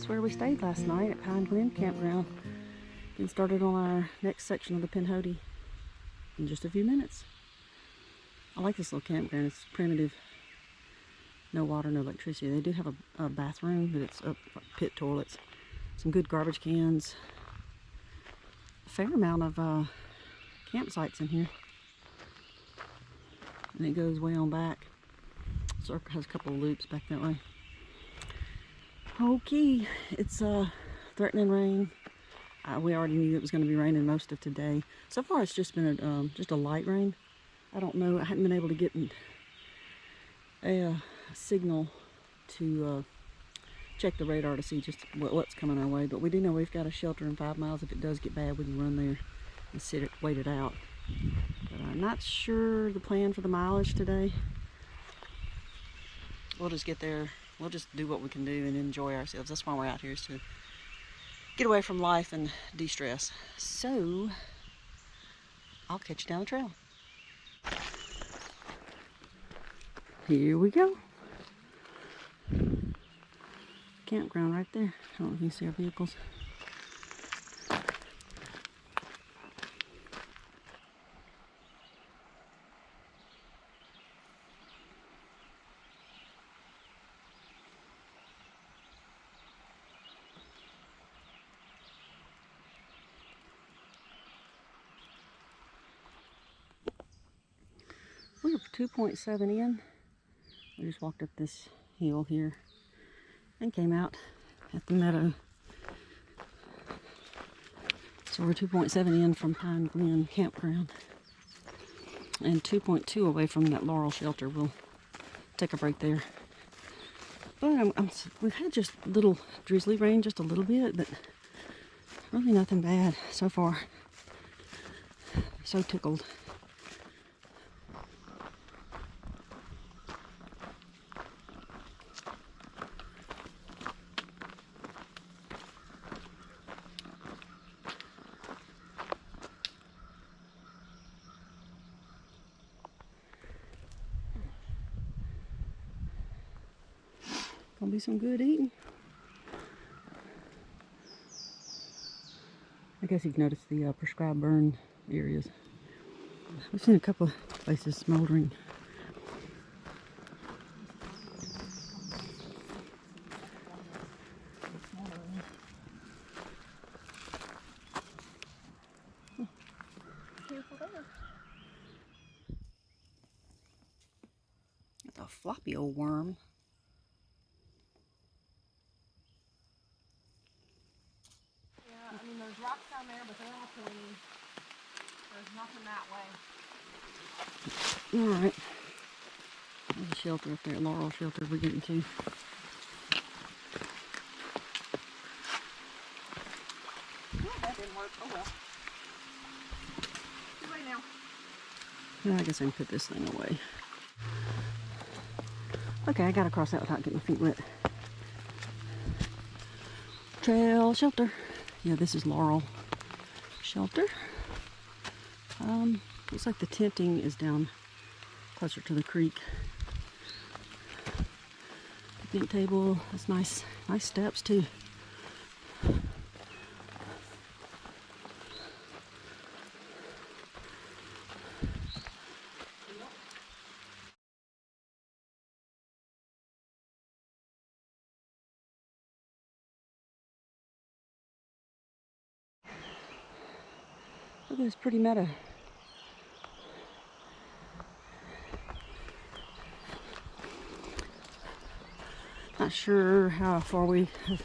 is where we stayed last night at Glen Campground. Getting started on our next section of the Pinhoti in just a few minutes. I like this little campground. It's primitive. No water, no electricity. They do have a bathroom, but it's up pit toilets. Some good garbage cans. A fair amount of campsites in here. And it goes way on back. So it has a couple of loops back that way. Okay, it's threatening rain. We already knew it was going to be raining most of today. So far it's just been just a light rain. I don't know, I hadn't been able to get a signal to check the radar to see just what's coming our way. But we do know we've got a shelter in 5 miles. If it does get bad, we can run there and wait it out. But I'm not sure the plan for the mileage today. We'll just get there. We'll just do what we can do and enjoy ourselves. That's why we're out here, is to get away from life and de-stress. So, I'll catch you down the trail. Here we go. Campground right there. I don't know if you can see our vehicles. We were 2.7 in. We just walked up this hill here and came out at the meadow. So we're 2.7 in from Pine Glen Campground and 2.2 away from that Laurel shelter. We'll take a break there. But we've had just little drizzly rain, just a little bit, but really nothing bad so far. So tickled. Gonna be some good eating. I guess you've noticed the prescribed burn areas. We've seen a couple of places smoldering. It's a floppy old worm. I mean, there's rocks down there, but they're all clean. There's nothing that way. Alright. There's a shelter up there, Laurel shelter we're getting to. Oh, that didn't work. Oh well. Too late now. Well, I guess I can put this thing away. Okay, I gotta cross that without getting my feet wet. Trail shelter. Yeah, this is Laurel shelter. Looks like the tenting is down closer to the creek. Picnic table. That's nice. Nice steps too. Look at this pretty meadow. Not sure how far we have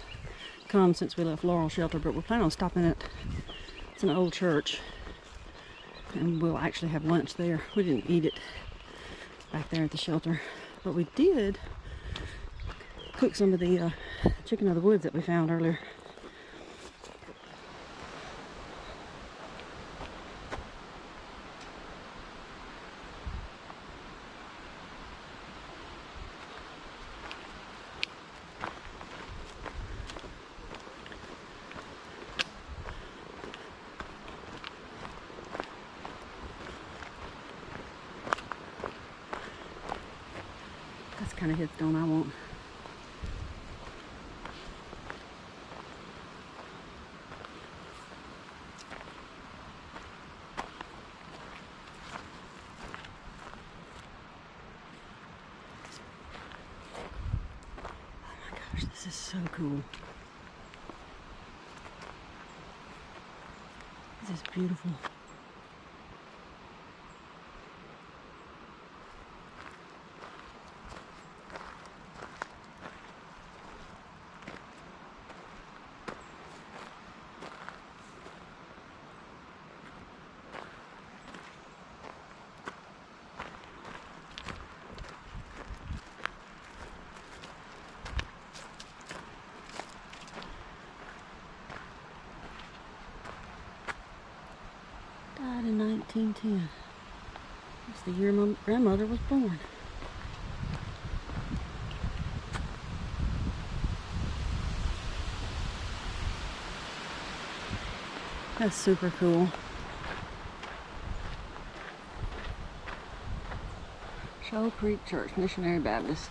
come since we left Laurel Shelter, but we're planning on stopping at, it's an old church, and we'll actually have lunch there. We didn't eat it back there at the shelter, but we did cook some of the chicken of the woods that we found earlier. That's the kind of headstone I want. is so cool. This is beautiful. Died in 1910. That's the year my grandmother was born. That's super cool. Shoal Creek Church, Missionary Baptist.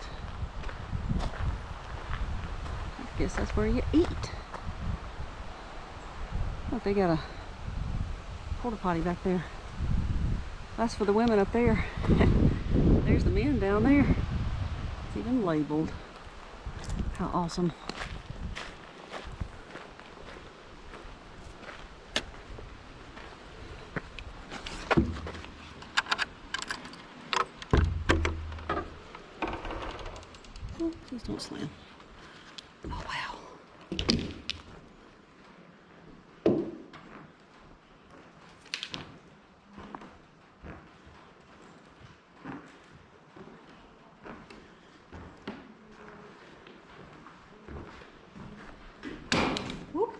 I guess that's where you eat. Oh, they got a porta potty back there. That's for the women up there. There's the men down there. It's even labeled. How awesome. Oh, please don't slam. Oh, wow. Whoop.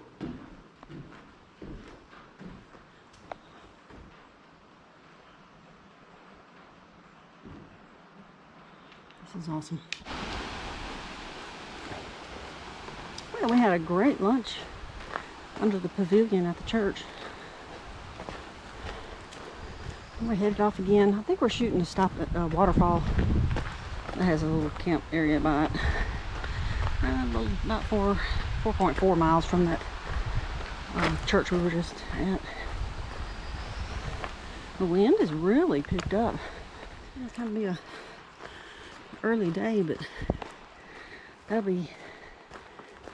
This is awesome. Well, we had a great lunch under the pavilion at the church. We're headed off again. I think we're shooting to stop at a waterfall that has a little camp area by it. About 4.4 miles from that church we were just at. The wind has really picked up. It's kind of be a early day, but that'll be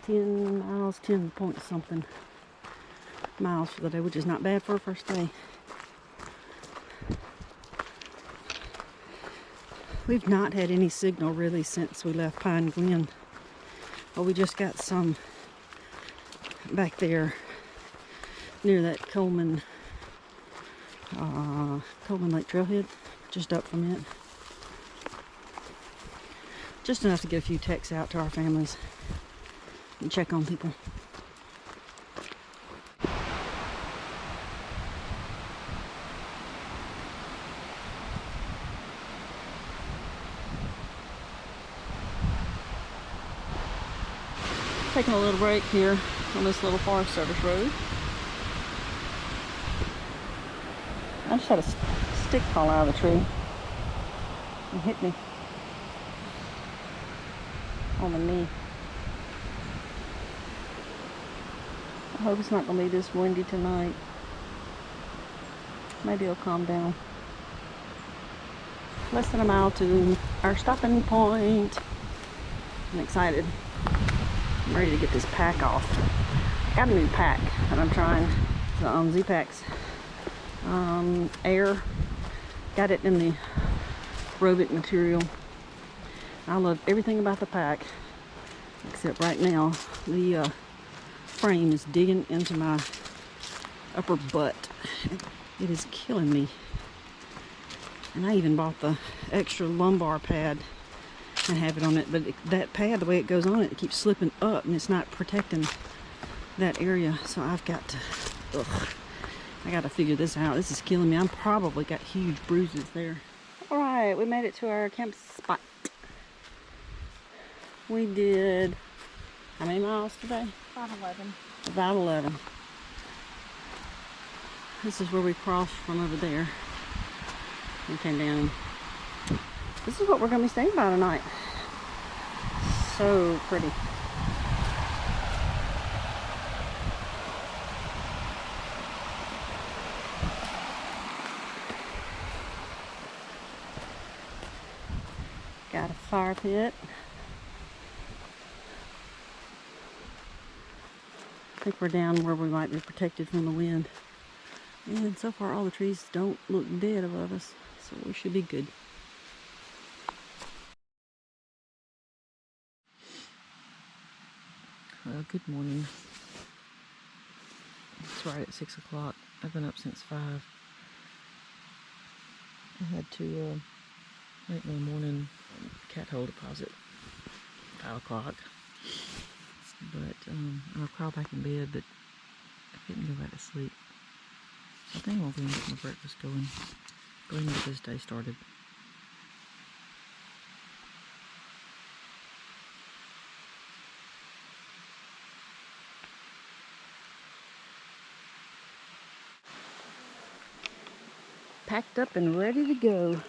10 miles, 10 point something miles for the day, which is not bad for a first day. We've not had any signal really since we left Pine Glen. Well, we just got some back there near that Coleman Lake Trailhead, just up from it. Just enough to get a few texts out to our families and check on people. Taking a little break here on this little Forest Service road. I just had a stick fall out of the tree and hit me on the knee. I hope it's not going to be this windy tonight. Maybe it'll calm down. Less than a mile to our stopping point. I'm excited. I'm ready to get this pack off. Got a new pack that I'm trying. The Z-Packs Air. Got it in the Robic material. I love everything about the pack, except right now the frame is digging into my upper butt. It is killing me. And I even bought the extra lumbar pad and have it on it, but that pad, the way it goes on it, it keeps slipping up and it's not protecting that area. So I've got to, I got to figure this out. This is killing me. I'm probably got huge bruises there. All right, we made it to our camp spot. We did, how many miles today? About 11. About 11. This is where we crossed from over there. We came down. This is what we're going to be staying by tonight. So pretty. Got a fire pit. think we're down where we might be protected from the wind. And so far all the trees don't look dead above us, so we should be good. Well, good morning. It's right at 6 o'clock. I've been up since 5. I had to make my morning cat hole deposit 5 o'clock. But I'll crawl back in bed, but I couldn't go back to sleep. So I think I'll go and get my breakfast going. Go ahead and get this day started. Packed up and ready to go.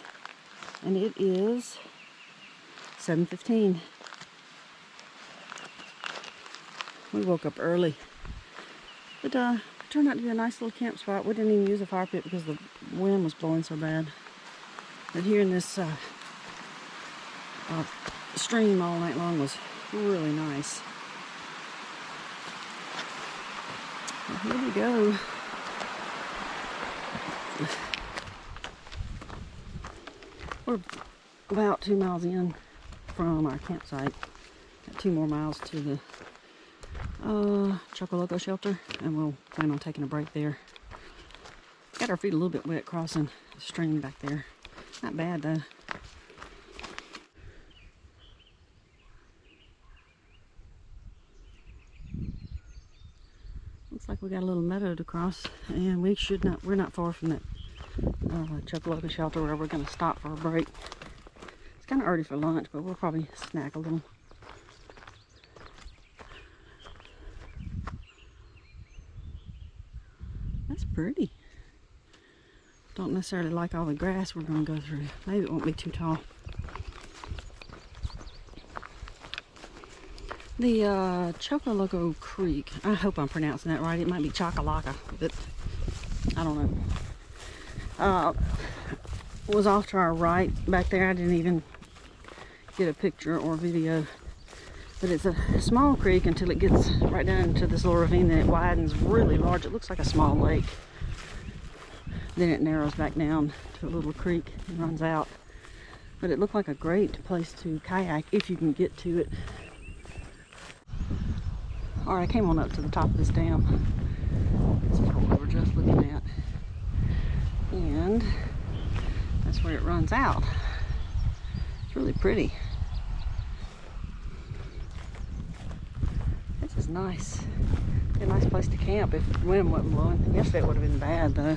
And it is 7:15. We woke up early. But it turned out to be a nice little camp spot. We didn't even use a fire pit because the wind was blowing so bad. But here in this stream all night long was really nice. Well, here we go. We're about 2 miles in from our campsite. Got 2 more miles to the Chocoloco shelter, and we'll plan on taking a break there. Got our feet a little bit wet crossing the stream back there. Not bad though. Looks like we got a little meadow to cross, and we're not far from that Chocoloco shelter where we're going to stop for a break. It's kind of early for lunch, but we'll probably snack a little. That's pretty. Don't necessarily like all the grass we're going to go through. Maybe it won't be too tall. The Chocoloco Creek, I hope I'm pronouncing that right. It might be Chocoloco, but I don't know. Was off to our right back there. I didn't even get a picture or video. But it's a small creek until it gets right down into this little ravine, then it widens really large. It looks like a small lake. Then it narrows back down to a little creek and runs out. But it looked like a great place to kayak if you can get to it. Alright, I came on up to the top of this dam. This is what we were just looking at. And that's where it runs out. It's really pretty. This is nice. Be a nice place to camp if the wind wasn't blowing. Yesterday it would have been bad though.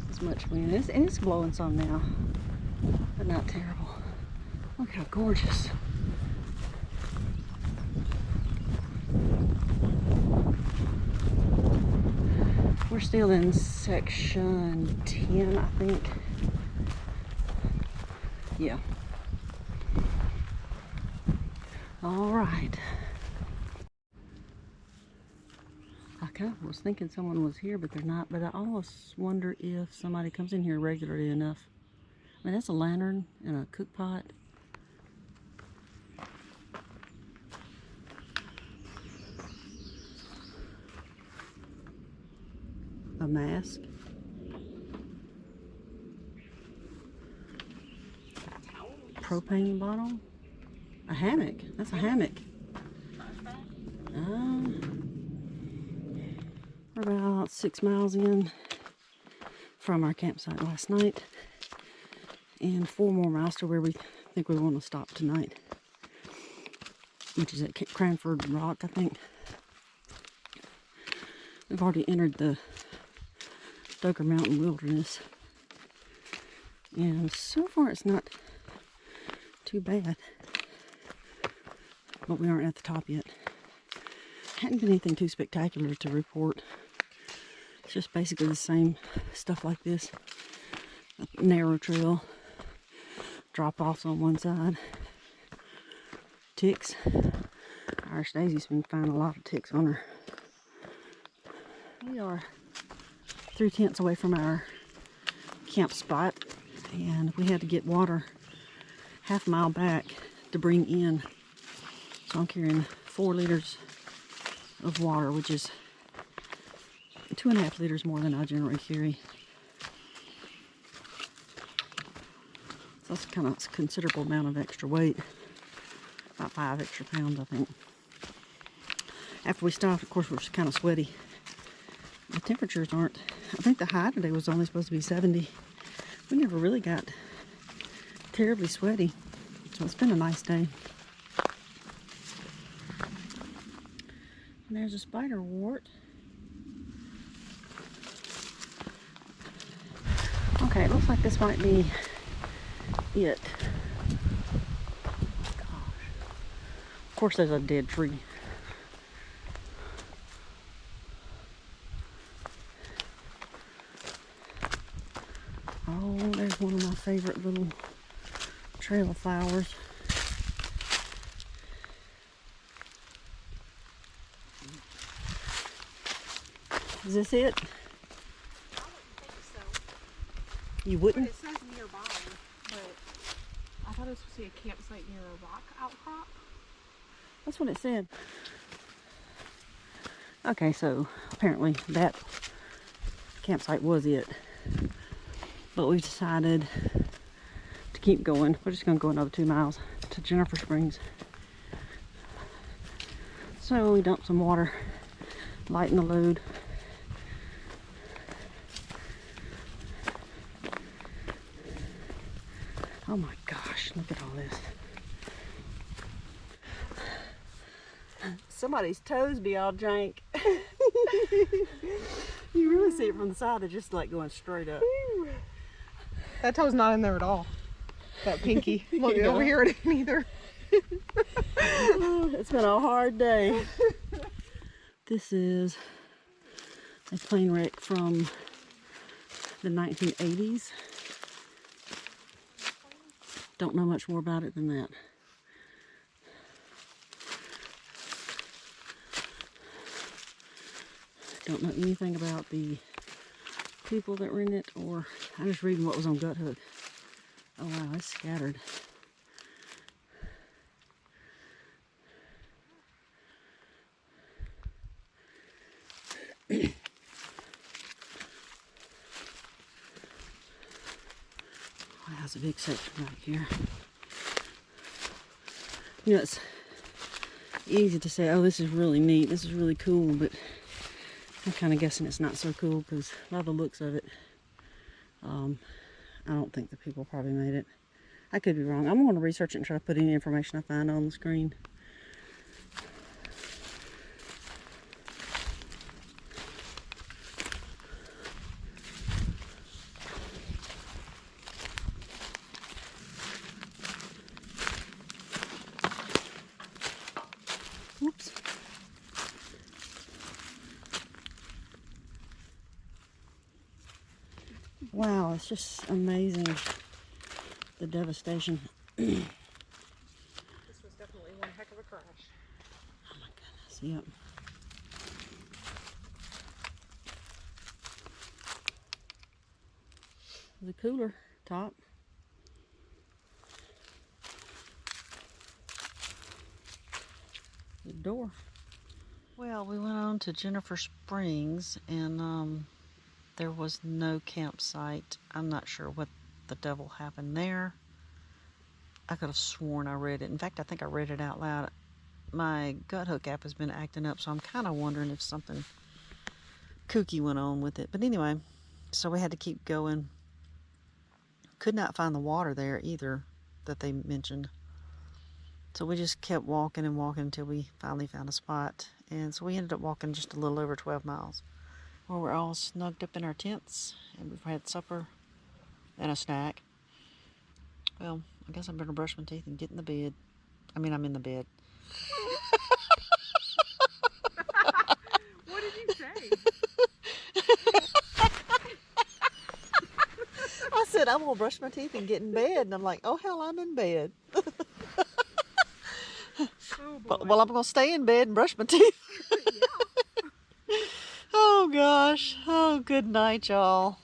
As much wind. It's blowing some now, but not terrible. Look how gorgeous. We're still in section 10, I think. Yeah. All right. I kind of was thinking someone was here, but they're not. But I almost wonder if somebody comes in here regularly enough. I mean, that's a lantern and a cook pot. A mask. Propane bottle. A hammock. That's a hammock. We're about 6 miles in from our campsite last night, and 4 more miles to where we think we want to stop tonight, which is at Cranford Rock, I think. We've already entered the Stoker Mountain Wilderness, and so far it's not too bad, but we aren't at the top yet. Hadn't been anything too spectacular to report. It's just basically the same stuff like this. A narrow trail, drop-offs on one side, ticks. Irishdaisy's been finding a lot of ticks on her. We are 3 tents away from our camp spot, and we had to get water half a mile back to bring in. So I'm carrying 4 liters of water, which is 2.5 liters more than I generally carry. So that's kind of a considerable amount of extra weight. About 5 extra pounds, I think. After we stopped, of course, we're just kind of sweaty. The temperatures aren't, I think the high today was only supposed to be 70. We never really got terribly sweaty. So it's been a nice day. And there's a spider wart. Okay, it looks like this might be it. Gosh. Of course, there's a dead tree. Oh, there's one of my favorite little trail flowers. Is this it? I wouldn't think so. You But wouldn't? it says nearby, but I thought it was supposed to be a campsite near a rock outcrop. That's what it said. Okay, so apparently that campsite was it. But we decided to keep going. We're just going to go another 2 miles to Jennifer Springs. So we dumped some water, lighten the load. Oh my gosh, look at all this. Somebody's toes be all jank. You really see it from the side, they're just like going straight up. That toe's not in there at all. That pinky. Look, Yeah. over here it ain't either. It's been a hard day. This is a plane wreck from the 1980s. Don't know much more about it than that. Don't know anything about the people that were in it, or I'm just reading what was on Gut Hook. Oh wow, it's scattered. Oh, that's a big section right here. You know, it's easy to say, oh, this is really neat, this is really cool, but I'm kind of guessing it's not so cool because by the looks of it, I don't think the people probably made it. I could be wrong. I'm going to research it and try to put any information I find on the screen. Whoops. Wow, it's just amazing, the devastation. This was definitely one heck of a crash. Oh my goodness, yep. The cooler top. The door. Well, we went on to Jennifer Springs and there was no campsite. I'm not sure what the devil happened there. I could have sworn I read it. In fact, I think I read it out loud. My Gut Hook app has been acting up, so I'm kind of wondering if something kooky went on with it. But anyway, so we had to keep going. Could not find the water there either that they mentioned. So we just kept walking and walking until we finally found a spot. And so we ended up walking just a little over 12 miles. Where we're all snugged up in our tents and we've had supper and a snack. Well, I guess I better brush my teeth and get in the bed. I mean, I'm in the bed. What did you say? I said, I'm going to brush my teeth and get in bed. And I'm like, oh, hell, I'm in bed. Oh boy. Well, I'm going to stay in bed and brush my teeth. Yeah. Oh, gosh. Oh, good night, y'all.